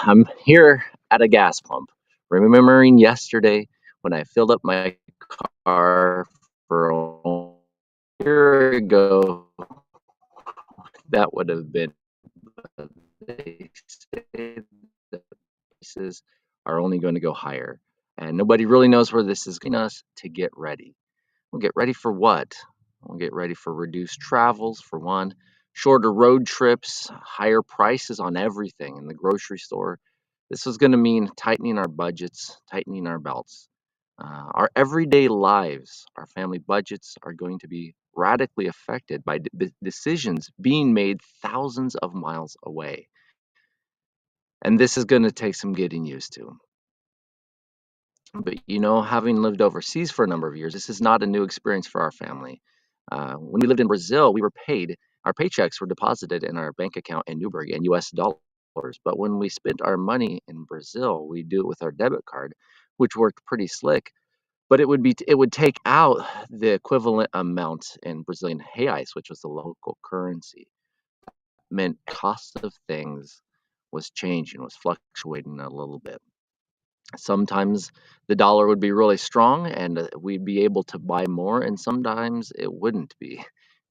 I'm here at a gas pump, remembering yesterday when I filled up my car for a year ago. That would have been, they say that prices are only going to go higher, and nobody really knows where this is going us to get ready. We'll get ready for what? We'll get ready for reduced travels, for one, shorter road trips, higher prices on everything in the grocery store. This is going to mean tightening our budgets, tightening our belts. Our everyday lives, our family budgets are going to be radically affected by decisions being made thousands of miles away. And this is going to take some getting used to. But having lived overseas for a number of years, this is not a new experience for our family. When we lived in Brazil, we were paid, our paychecks were deposited in our bank account in Newberg in US dollars. But when we spent our money in Brazil, we do it with our debit card, which worked pretty slick. But it would take out the equivalent amount in Brazilian reais, which was the local currency. Meant cost of things was changing, was fluctuating a little bit. Sometimes the dollar would be really strong and we'd be able to buy more, and sometimes it wouldn't be.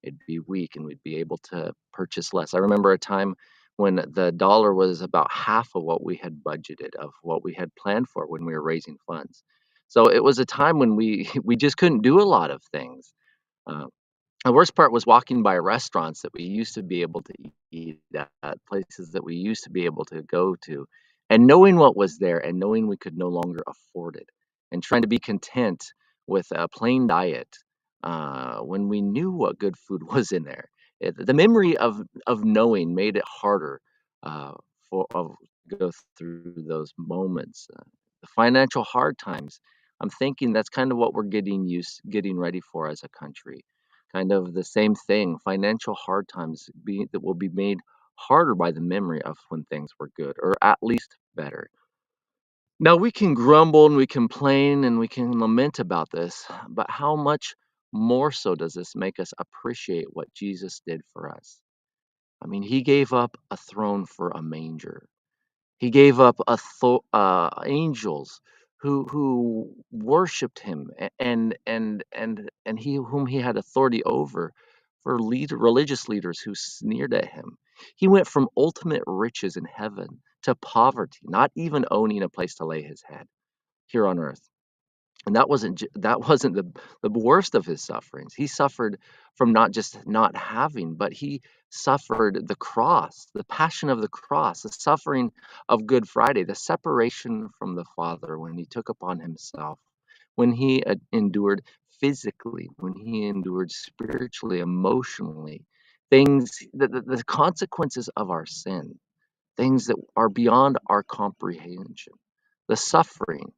It'd be weak and we'd be able to purchase less. I remember a time when the dollar was about half of what we had budgeted, of what we had planned for when we were raising funds. So it was a time when we we just couldn't do a lot of things. Uh, the worst part was walking by restaurants that we used to be able to eat at, places that we used to be able to go to, and knowing what was there and knowing we could no longer afford it, and trying to be content with a plain diet when we knew what good food was in there. The memory of knowing made it harder uh, for to go through those moments. The financial hard times. I'm thinking that's kind of what we're getting ready for as a country, kind of the same thing. Financial hard times that will be made harder by the memory of when things were good, or at least better. Now we can grumble and we complain and we can lament about this, but how much more so does this make us appreciate what Jesus did for us? I mean, he gave up a throne for a manger. He gave up angels who worshipped him, and he whom he had authority over, for religious leaders who sneered at him. He went from ultimate riches in heaven to poverty, not even owning a place to lay his head here on earth. And that wasn't the worst of his sufferings. He suffered from not just not having, but he suffered the cross, the passion of the cross, the suffering of Good Friday, the separation from the Father when he took upon himself, when he endured physically, when he endured spiritually, emotionally, things, the consequences of our sin, things that are beyond our comprehension, the suffering,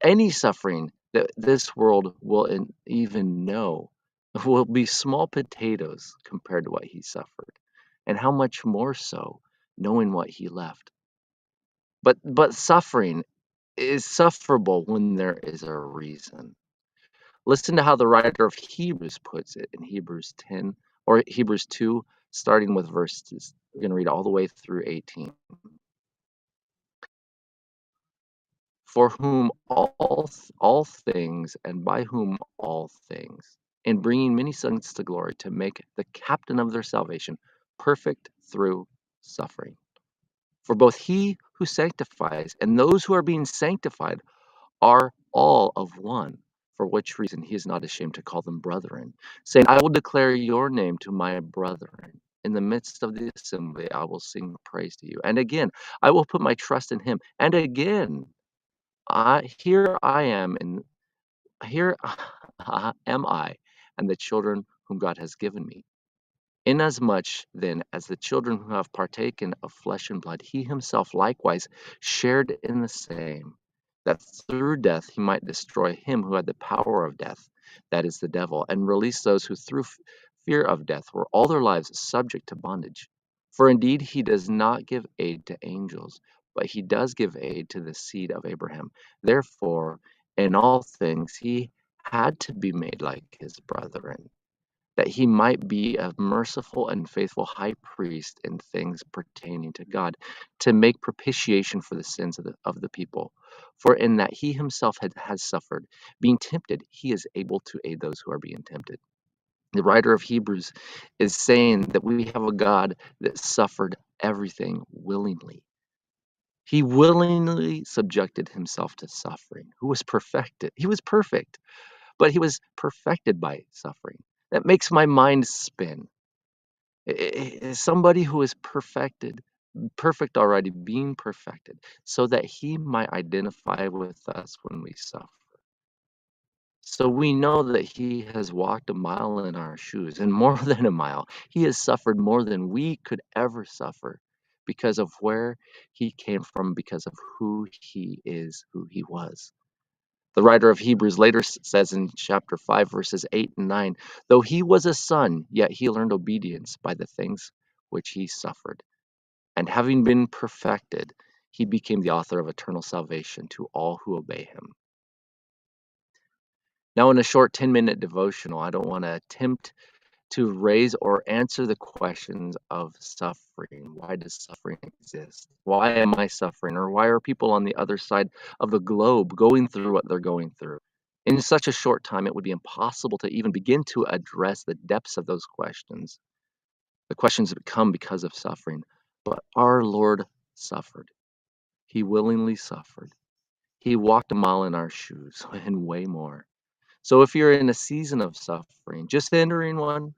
any suffering that this world will even know will be small potatoes compared to what he suffered, and how much more so knowing what he left. But suffering is sufferable when there is a reason. Listen to how the writer of Hebrews puts it in Hebrews 10 or Hebrews 2, starting with verses. We're going to read all the way through 18. For whom all things, and by whom all things, in bringing many sons to glory, to make the captain of their salvation perfect through suffering. For both he who sanctifies and those who are being sanctified are all of one, for which reason he is not ashamed to call them brethren, saying, I will declare your name to my brethren. In the midst of the assembly, I will sing praise to you. And again, I will put my trust in him. And again, here I am, and here am I, and the children whom God has given me. Inasmuch then as the children who have partaken of flesh and blood, he himself likewise shared in the same, that through death he might destroy him who had the power of death, that is the devil, and release those who through fear of death were all their lives subject to bondage. For indeed he does not give aid to angels, but he does give aid to the seed of Abraham. Therefore, in all things he had to be made like his brethren, that he might be a merciful and faithful high priest in things pertaining to God, to make propitiation for the sins of the people. For in that he himself has suffered, being tempted, he is able to aid those who are being tempted. The writer of Hebrews is saying that we have a God that suffered everything willingly. He willingly subjected himself to suffering, who was perfected. He was perfect, but he was perfected by suffering. That makes my mind spin. Somebody who is perfected, perfect already, being perfected, so that he might identify with us when we suffer. So we know that he has walked a mile in our shoes, and more than a mile. He has suffered more than we could ever suffer because of where he came from, because of who he is, who he was. The writer of Hebrews later says in chapter 5, verses 8 and 9, though he was a son, yet he learned obedience by the things which he suffered. And having been perfected, he became the author of eternal salvation to all who obey him. Now, in a short 10-minute devotional, I don't want to attempt to raise or answer the questions of suffering. Why does suffering exist? Why am I suffering? Or why are people on the other side of the globe going through what they're going through? In such a short time, it would be impossible to even begin to address the depths of those questions, the questions that come because of suffering. But our Lord suffered. He willingly suffered. He walked a mile in our shoes and way more. So if you're in a season of suffering, just entering one,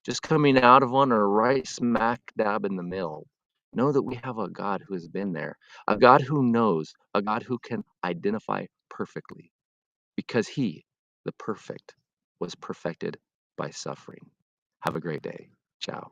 just coming out of one, or right smack dab in the middle, know that we have a God who has been there, a God who knows, a God who can identify perfectly, because he, the perfect, was perfected by suffering. Have a great day. Ciao.